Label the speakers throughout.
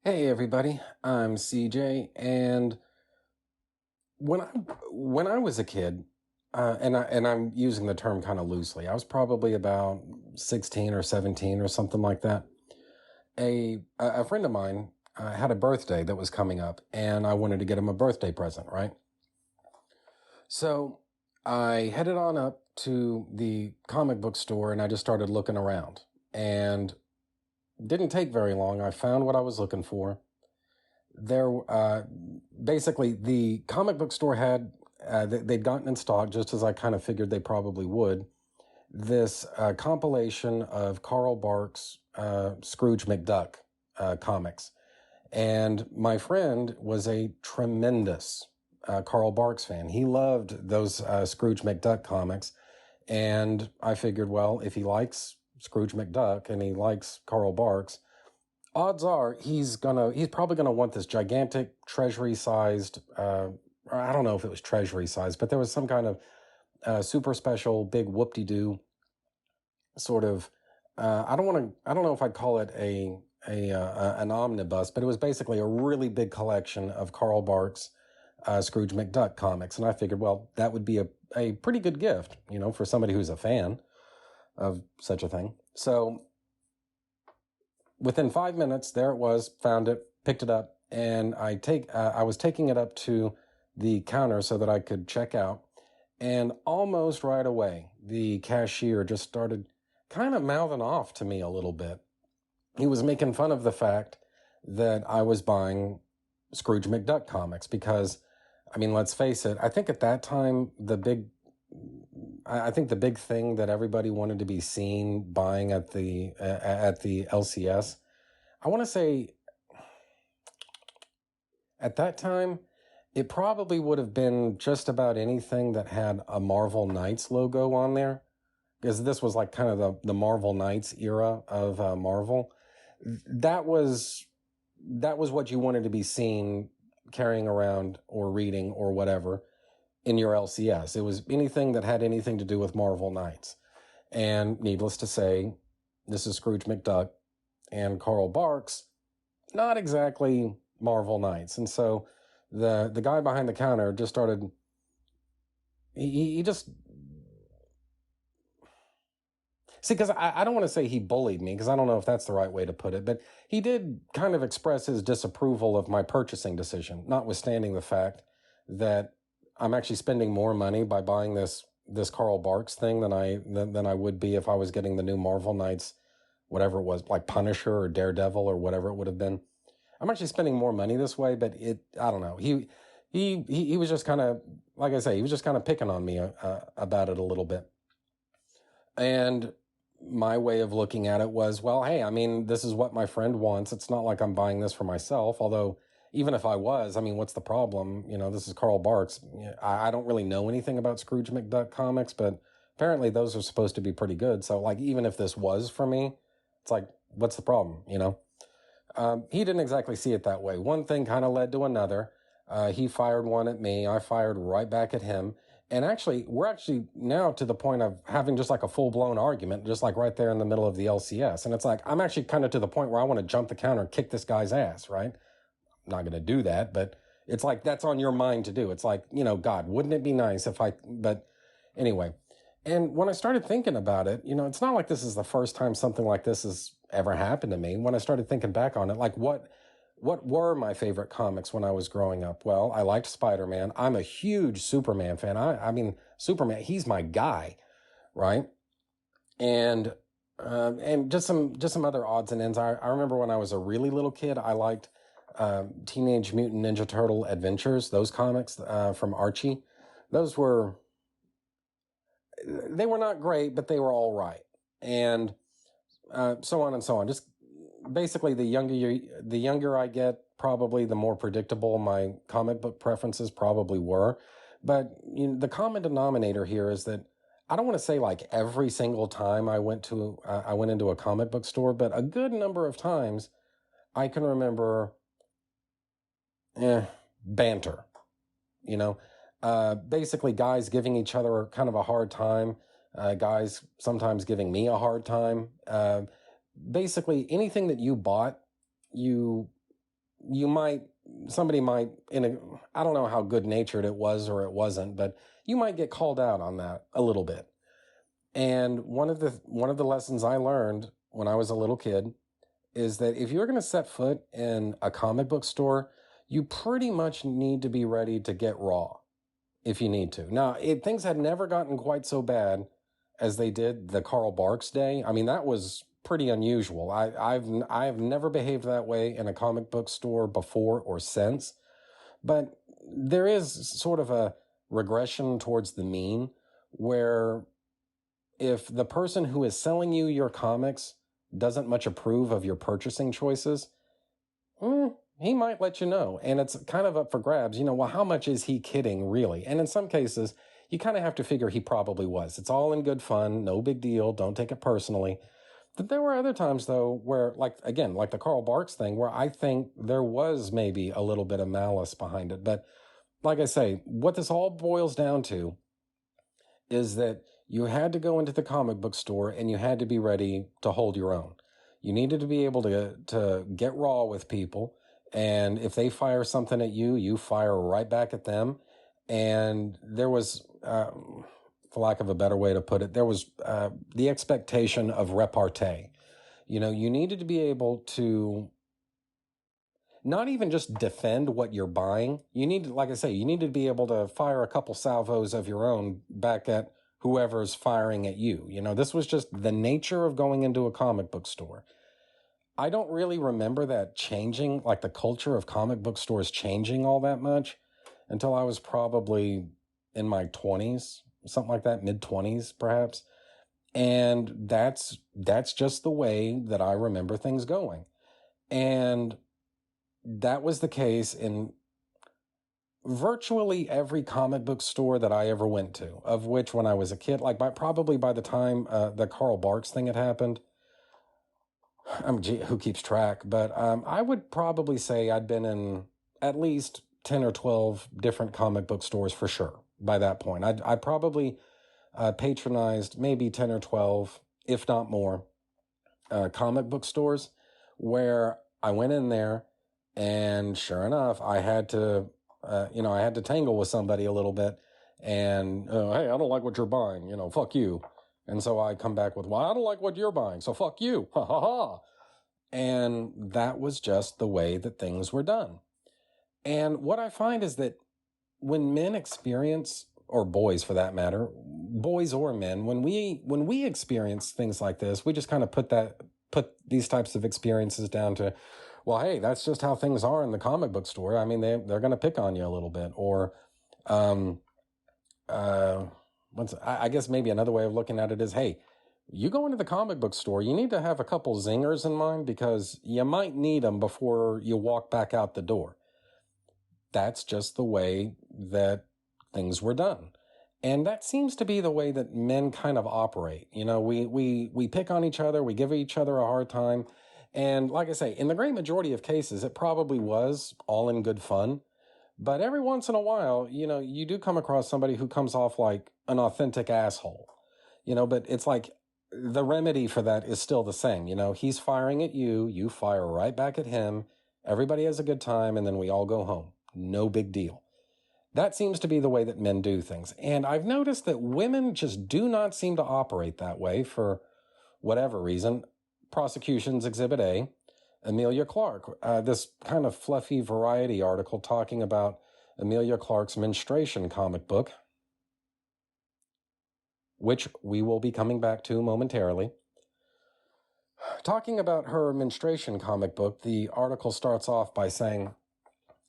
Speaker 1: Hey everybody, I'm CJ, and when I when I was a kid, and I'm using the term kind of loosely, I was probably about 16 or 17 or something like that. A friend of mine had a birthday that was coming up, and I wanted to get him a birthday present, right? So I headed on up to the comic book store, and I just started looking around, and didn't take very long. I found what I was looking for. There basically the comic book store had they'd gotten in stock, just as I kind of figured they probably would, this compilation of Carl Barks Scrooge McDuck comics. And my friend was a tremendous Carl Barks fan. He loved those Scrooge McDuck comics, and I figured, well, if he likes Scrooge McDuck and he likes Carl Barks, odds are he's probably gonna want this gigantic treasury sized, I don't know if it was treasury sized, but there was some kind of super special big whoop-de-doo sort of, I don't know if I'd call it an omnibus, but it was basically a really big collection of Carl Barks Scrooge McDuck comics. And I figured, well, that would be a pretty good gift, for somebody who's a fan of such a thing. So within 5 minutes, there it was, found it, picked it up, and I was taking it up to the counter so that I could check out. And almost right away, the cashier just started kind of mouthing off to me a little bit. He was making fun of the fact that I was buying Scrooge McDuck comics because, I mean, let's face it, I think at that time, I think the big thing that everybody wanted to be seen buying at the LCS, I want to say at that time, it probably would have been just about anything that had a Marvel Knights logo on there, because this was like kind of the Marvel Knights era of Marvel. That was that was what you wanted to be seen carrying around or reading or whatever in your LCS. It was anything that had anything to do with Marvel Knights. And needless to say, this is Scrooge McDuck and Carl Barks, not exactly Marvel Knights. And so the guy behind the counter just started, he just, see, because I don't want to say he bullied me, because I don't know if that's the right way to put it, but he did kind of express his disapproval of my purchasing decision, notwithstanding the fact that I'm actually spending more money by buying this Carl Barks thing than I would be if I was getting the new Marvel Knights, whatever it was, like Punisher or Daredevil or whatever it would have been. I'm actually spending more money this way, but I don't know. He was just kind of, like I say, he was just kind of picking on me about it a little bit. And my way of looking at it was, well, hey, I mean, this is what my friend wants. It's not like I'm buying this for myself. Although, even if I was, I mean, what's the problem? This is Carl Barks. I don't really know anything about Scrooge McDuck comics, but apparently those are supposed to be pretty good. So, like, even if this was for me, it's like, what's the problem? He didn't exactly see it that way. One thing kind of led to another. He fired one at me. I fired right back at him. And actually, we're actually now to the point of having just like a full blown argument, just like right there in the middle of the LCS. And it's like, I'm actually kind of to the point where I want to jump the counter and kick this guy's ass, right? I'm not going to do that, but it's like, that's on your mind to do. It's like, God, wouldn't it be nice but anyway. And when I started thinking about it, it's not like this is the first time something like this has ever happened to me. When I started thinking back on it, like what were my favorite comics when I was growing up? Well, I liked Spider-Man. I'm a huge Superman fan. I mean, Superman, he's my guy, right? And just some other odds and ends. I remember when I was a really little kid, I liked Teenage Mutant Ninja Turtle Adventures, those comics from Archie. Those were they were not great, but they were all right. And so on and so on. Just basically, the younger I get, probably the more predictable my comic book preferences probably were. But the common denominator here is that I don't want to say like every single time I went into a comic book store, but a good number of times I can remember banter. You know, basically guys giving each other kind of a hard time. Guys sometimes giving me a hard time. Basically anything that you bought, you you might, somebody might, I don't know how good natured it was or it wasn't, but you might get called out on that a little bit. And one of the lessons I learned when I was a little kid is that if you're going to set foot in a comic book store, you pretty much need to be ready to get raw if you need to. Now, things had never gotten quite so bad as they did the Carl Barks day. I mean, that was pretty unusual. I've never behaved that way in a comic book store before or since, but there is sort of a regression towards the mean where if the person who is selling you your comics doesn't much approve of your purchasing choices, he might let you know. And it's kind of up for grabs. Well, how much is he kidding, really? And in some cases, you kind of have to figure he probably was. It's all in good fun, no big deal, don't take it personally. But there were other times, though, where, like the Carl Barks thing, where I think there was maybe a little bit of malice behind it. But like I say, what this all boils down to is that you had to go into the comic book store and you had to be ready to hold your own. You needed to be able to get raw with people. And if they fire something at you, you fire right back at them. And there was, for lack of a better way to put it, there was the expectation of repartee. You needed to be able to not even just defend what you're buying. You need, like I say, you need to be able to fire a couple salvos of your own back at whoever's firing at you. This was just the nature of going into a comic book store. I don't really remember that changing, like the culture of comic book stores changing all that much until I was probably in my 20s, something like that, mid-20s perhaps. And that's just the way that I remember things going. And that was the case in virtually every comic book store that I ever went to, of which when I was a kid, probably by the time the Carl Barks thing had happened, who keeps track, but I would probably say I'd been in at least 10 or 12 different comic book stores for sure by that point. I probably patronized maybe 10 or 12, if not more, comic book stores where I went in there and sure enough, I had to tangle with somebody a little bit and, hey, I don't like what you're buying, fuck you. And so I come back with, well, I don't like what you're buying, so fuck you. Ha ha ha. And that was just the way that things were done. And what I find is that when men experience, or boys for that matter, boys or men, when we experience things like this, we just kind of put these types of experiences down to, well, hey, that's just how things are in the comic book store. I mean, they're going to pick on you a little bit. Or, I guess maybe another way of looking at it is, hey, you go into the comic book store, you need to have a couple zingers in mind because you might need them before you walk back out the door. That's just the way that things were done. And that seems to be the way that men kind of operate. We pick on each other, we give each other a hard time. And like I say, in the great majority of cases, it probably was all in good fun. But every once in a while, you do come across somebody who comes off like an authentic asshole. But it's like the remedy for that is still the same. He's firing at you, you fire right back at him. Everybody has a good time, and then we all go home. No big deal. That seems to be the way that men do things. And I've noticed that women just do not seem to operate that way for whatever reason. Prosecution's Exhibit A, Emilia Clarke, this kind of fluffy Variety article talking about Emilia Clarke's menstruation comic book, which we will be coming back to momentarily. Talking about her menstruation comic book, the article starts off by saying,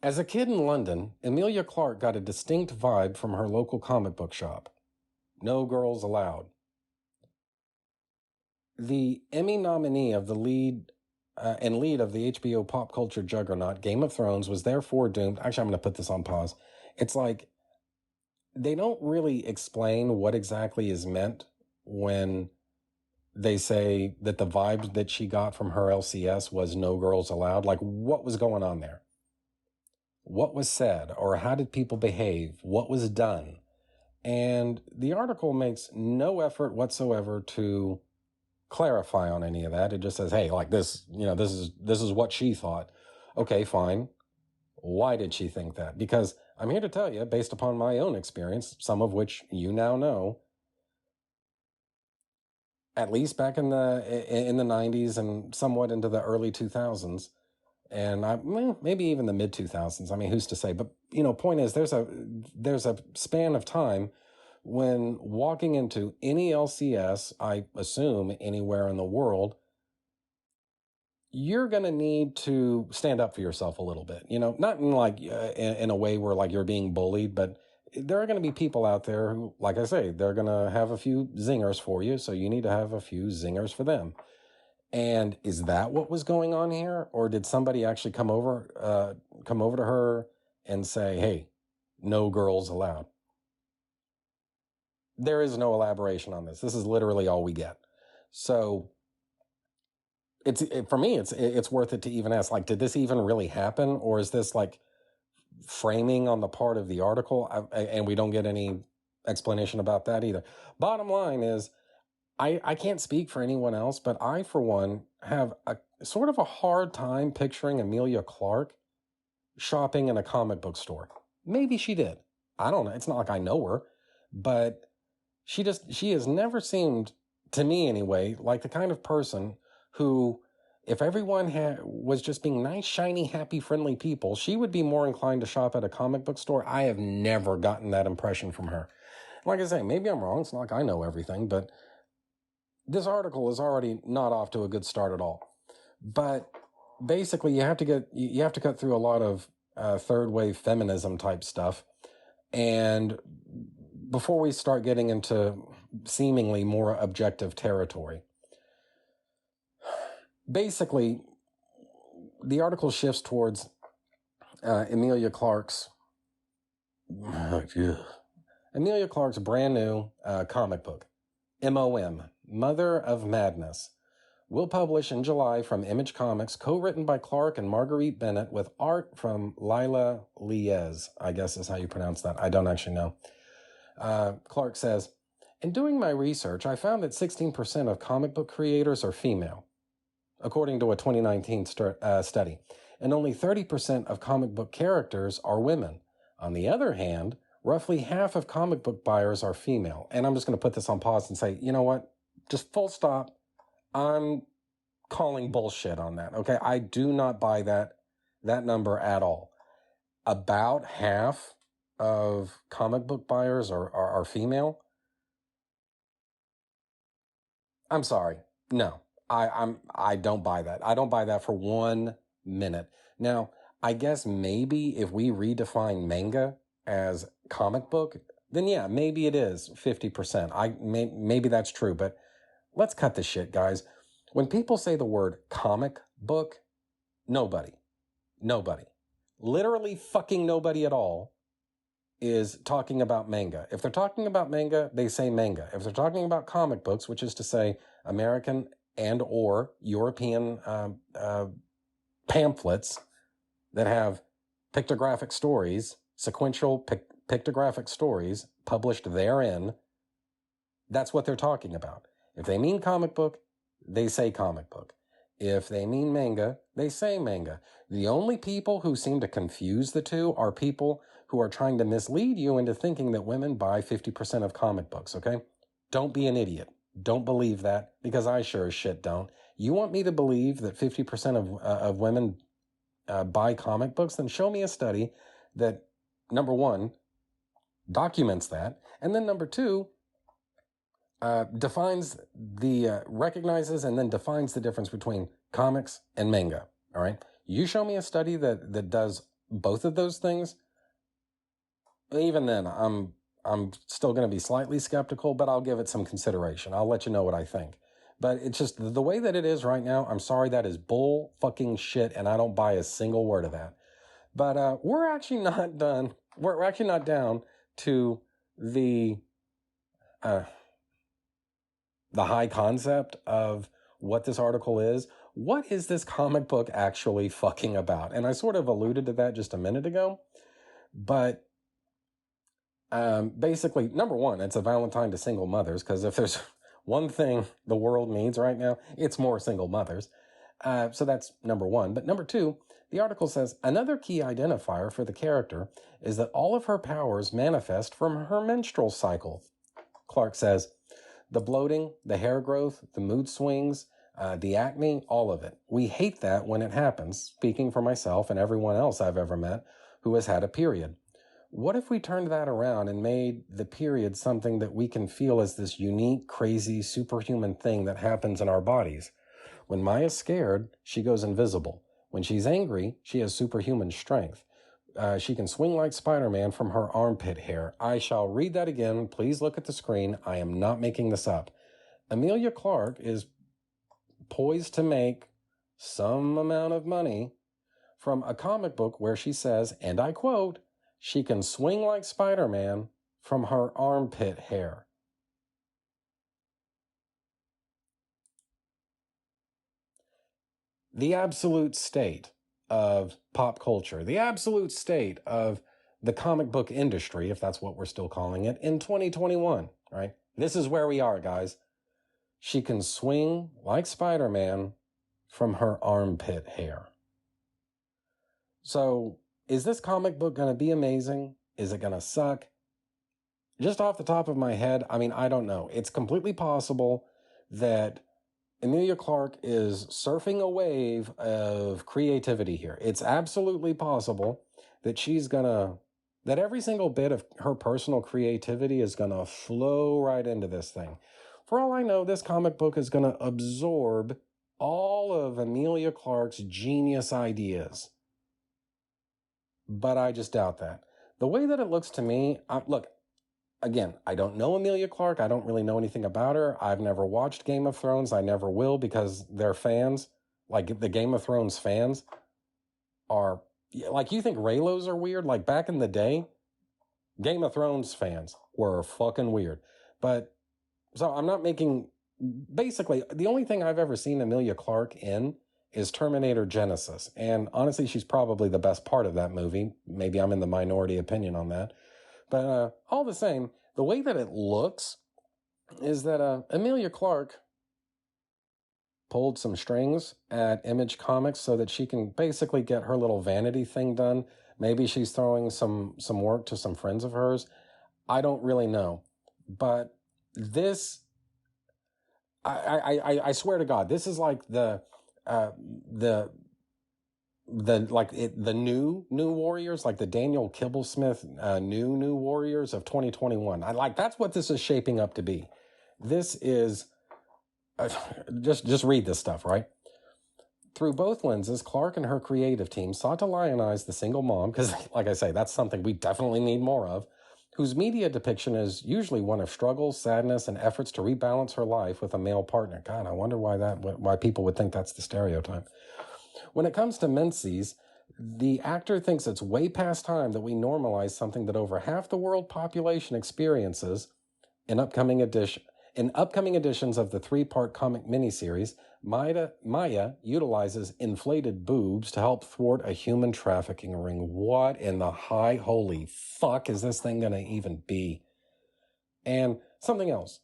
Speaker 1: as a kid in London, Emilia Clarke got a distinct vibe from her local comic book shop. No girls allowed. The Emmy nominee of the lead of the HBO pop culture juggernaut, Game of Thrones, was therefore doomed. Actually, I'm going to put this on pause. It's like they don't really explain what exactly is meant when they say that the vibe that she got from her LCS was no girls allowed. Like, what was going on there? What was said, or how did people behave? What was done? And the article makes no effort whatsoever to clarify on any of that. It just says, hey, like this, this is what she thought. Okay, fine. Why did she think that? Because I'm here to tell you, based upon my own experience, some of which you now know, at least back in the 90s and somewhat into the early 2000s, and maybe even the mid 2000s. I mean, who's to say? But point is, there's a span of time when walking into any LCS, I assume anywhere in the world, you're going to need to stand up for yourself a little bit. Not in like in a way where like you're being bullied, but there are going to be people out there who, like I say, they're going to have a few zingers for you, so you need to have a few zingers for them. And is that what was going on here, or did somebody actually come over to her and say, "Hey, no girls allowed"? There is no elaboration on this. This is literally all we get. So for me, it's worth it to even ask, like, did this even really happen, or is this like framing on the part of the article? And we don't get any explanation about that either. Bottom line is, I can't speak for anyone else, but I, for one, have a sort of a hard time picturing Emilia Clarke shopping in a comic book store. Maybe she did. I don't know. It's not like I know her, but she has never seemed, to me anyway, like the kind of person who, if everyone was just being nice, shiny, happy, friendly people, she would be more inclined to shop at a comic book store. I have never gotten that impression from her. Like I say, maybe I'm wrong. It's not like I know everything, but this article is already not off to a good start at all. But basically, you have to cut through a lot of third wave feminism type stuff, and before we start getting into seemingly more objective territory. Basically, the article shifts towards Emilia Clarke's brand new comic book, MOM, Mother of Madness, will publish in July from Image Comics, co-written by Clarke and Marguerite Bennett, with art from Lila Liez, I guess is how you pronounce that. I don't actually know. Clarke says, "In doing my research, I found that 16% of comic book creators are female, according to a 2019 study, and only 30% of comic book characters are women. On the other hand, roughly half of comic book buyers are female." And I'm just going to put this on pause and say, you know what? Just full stop. I'm calling bullshit on that, okay? I do not buy that number at all. About half of comic book buyers are female. I'm sorry. No, I don't buy that. I don't buy that for 1 minute. Now, I guess maybe if we redefine manga as comic book, then yeah, maybe it is 50%. Maybe that's true, but let's cut this shit, guys. When people say the word comic book, nobody, literally fucking nobody at all is talking about manga. If they're talking about manga, they say manga. If they're talking about comic books, which is to say American and or European pamphlets that have pictographic stories, sequential pictographic stories published therein, that's what they're talking about. If they mean comic book, they say comic book. If they mean manga, they say manga. The only people who seem to confuse the two are people who are trying to mislead you into thinking that women buy 50% of comic books, okay? Don't be an idiot. Don't believe that, because I sure as shit don't. You want me to believe that 50% of women buy comic books? Then show me a study that, number one, documents that, and then number two, recognizes and then defines the difference between comics and manga. All right. You show me a study that does both of those things. Even then, I'm still going to be slightly skeptical, but I'll give it some consideration. I'll let you know what I think. But it's just the way that it is right now. I'm sorry, that is bull fucking shit, and I don't buy a single word of that. But we're actually not done. We're actually not down to the high concept of what this article is. What is this comic book actually fucking about? And I sort of alluded to that just a minute ago. But basically, number one, it's a Valentine to single mothers, because if there's one thing the world needs right now, it's more single mothers. So that's number one. But number two, the article says another key identifier for the character is that all of her powers manifest from her menstrual cycle. Clarke says the bloating, the hair growth, the mood swings, the acne, all of it. We hate that when it happens, speaking for myself and everyone else I've ever met who has had a period. What if we turned that around and made the period something that we can feel as this unique, crazy, superhuman thing that happens in our bodies? When Maya's scared, she goes invisible. When she's angry, she has superhuman strength. She can swing like Spider-Man from her armpit hair. I shall read that again. Please look at the screen. I am not making this up. Emilia Clarke is poised to make some amount of money from a comic book where she says, and I quote, she can swing like Spider-Man from her armpit hair. The absolute state of pop culture, the absolute state of the comic book industry, if that's what we're still calling it, in 2021, right? This is where we are, guys. She can swing like Spider-Man from her armpit hair. So, is this comic book going to be amazing? Is it going to suck? Just off the top of my head, I mean, I don't know. It's completely possible that Emilia Clarke is surfing a wave of creativity here. It's absolutely possible that that every single bit of her personal creativity is gonna flow right into this thing. For all I know, this comic book is gonna absorb all of Emilia Clarke's genius ideas. But I just doubt that. The way that it looks to me, look, again, I don't know Emilia Clarke. I don't really know anything about her. I've never watched Game of Thrones. I never will because their fans, like the Game of Thrones fans, are, like, you think Raylos are weird? Like, back in the day, Game of Thrones fans were fucking weird. But, so I'm not making, basically, the only thing I've ever seen Emilia Clarke in is Terminator Genesis. And honestly, she's probably the best part of that movie. Maybe I'm in the minority opinion on that. But all the same, the way that it looks is that Emilia Clarke pulled some strings at Image Comics so that she can basically get her little vanity thing done. Maybe she's throwing some work to some friends of hers. I don't really know. But this, I swear to God, this is like the new warriors, like the Daniel Kibblesmith new warriors of 2021. That's what this is shaping up to be. This is just read this stuff, right? Through both lenses, Clarke and her creative team sought to lionize the single mom, because like I say, that's something we definitely need more of, whose media depiction is usually one of struggles, sadness, and efforts to rebalance her life with a male partner. God, I wonder why people would think that's the stereotype. When it comes to menses, the actor thinks it's way past time that we normalize something that over half the world population experiences. In upcoming editions of the 3-part comic miniseries, Maya utilizes inflated boobs to help thwart a human trafficking ring. What in the high holy fuck is this thing gonna even be? And something else,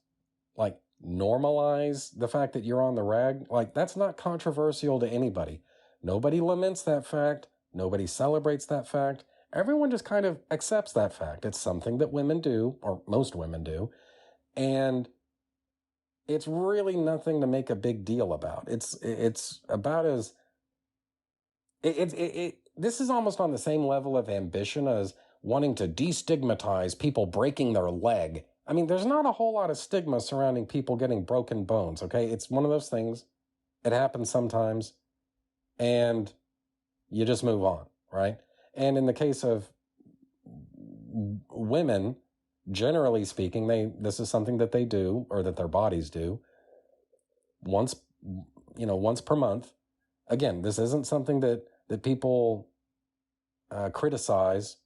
Speaker 1: like normalize the fact that you're on the rag. Like, that's not controversial to anybody. Nobody laments that fact. Nobody celebrates that fact. Everyone just kind of accepts that fact. It's something that women do, or most women do. And it's really nothing to make a big deal about. It's about as this is almost on the same level of ambition as wanting to destigmatize people breaking their leg. I mean, there's not a whole lot of stigma surrounding people getting broken bones, okay? It's one of those things. It happens sometimes, and you just move on, right? And in the case of women, generally speaking, this is something that they do, or that their bodies do, once per month. Again, this isn't something that people criticize.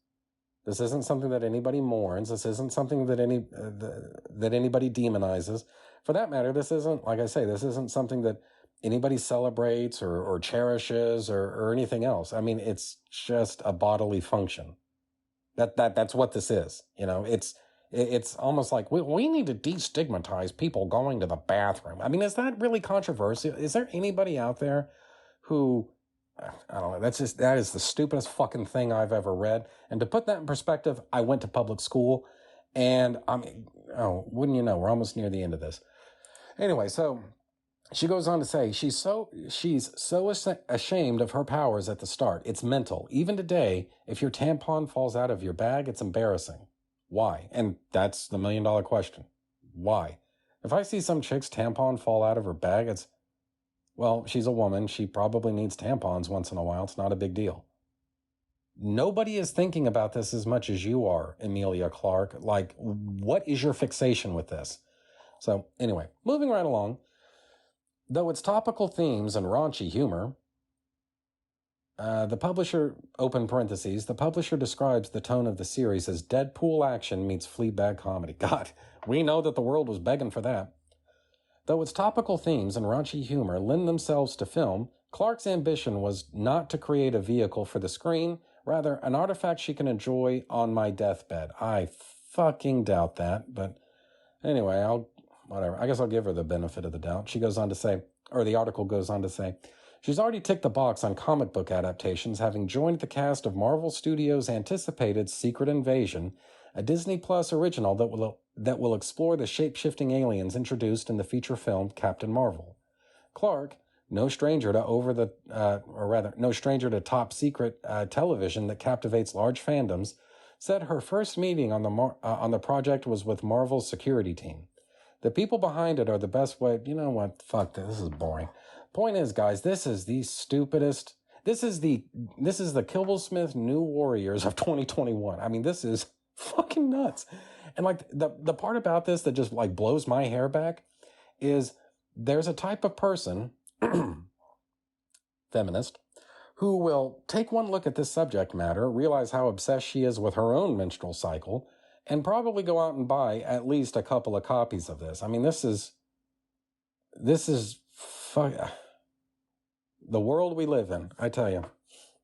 Speaker 1: This isn't something that anybody mourns. This isn't something that anybody demonizes. For that matter, this isn't, like I say, this isn't something that anybody celebrates or cherishes or anything else. I mean, it's just a bodily function. That's what this is. It's almost like we need to destigmatize people going to the bathroom. I mean, is that really controversial? Is there anybody out there who, I don't know, that is the stupidest fucking thing I've ever read. And to put that in perspective, I went to public school, and wouldn't you know, we're almost near the end of this. Anyway, so she goes on to say, she's so ashamed of her powers at the start. It's mental. Even today, if your tampon falls out of your bag, it's embarrassing. Why? And that's the $1 million question. Why? If I see some chick's tampon fall out of her bag, well, she's a woman. She probably needs tampons once in a while. It's not a big deal. Nobody is thinking about this as much as you are, Emilia Clarke. Like, what is your fixation with this? So anyway, moving right along. Though it's topical themes and raunchy humor, the publisher, open parentheses, the publisher describes the tone of the series as Deadpool action meets Fleabag comedy. God, we know that the world was begging for that. Though its topical themes and raunchy humor lend themselves to film, Clarke's ambition was not to create a vehicle for the screen, rather an artifact she can enjoy on my deathbed. I fucking doubt that, but anyway, whatever. I guess I'll give her the benefit of the doubt. She goes on to say, or the article goes on to say, she's already ticked the box on comic book adaptations, having joined the cast of Marvel Studios' anticipated Secret Invasion, a Disney Plus original that will explore the shape-shifting aliens introduced in the feature film Captain Marvel. Clarke, no stranger to top secret television that captivates large fandoms, said her first meeting on the project was with Marvel's security team. The people behind it are the best way. You know what? Fuck this is boring. Point is, guys, this is the stupidest. This is the Kibblesmith New Warriors of 2021. I mean, this is fucking nuts. And like the part about this that just like blows my hair back is there's a type of person, feminist, who will take one look at this subject matter, realize how obsessed she is with her own menstrual cycle, and probably go out and buy at least a couple of copies of this. I mean, this is the world we live in, I tell you.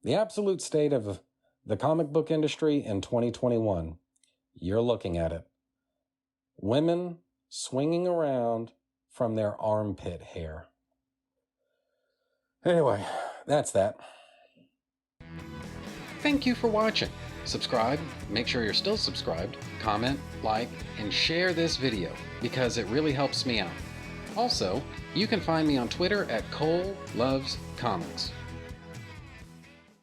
Speaker 1: The absolute state of the comic book industry in 2021. You're looking at it. Women swinging around from their armpit hair. Anyway, that's that. Thank you for watching. Subscribe, make sure you're still subscribed, comment, like, and share this video because it really helps me out. Also, you can find me on Twitter at Cole Loves Comics.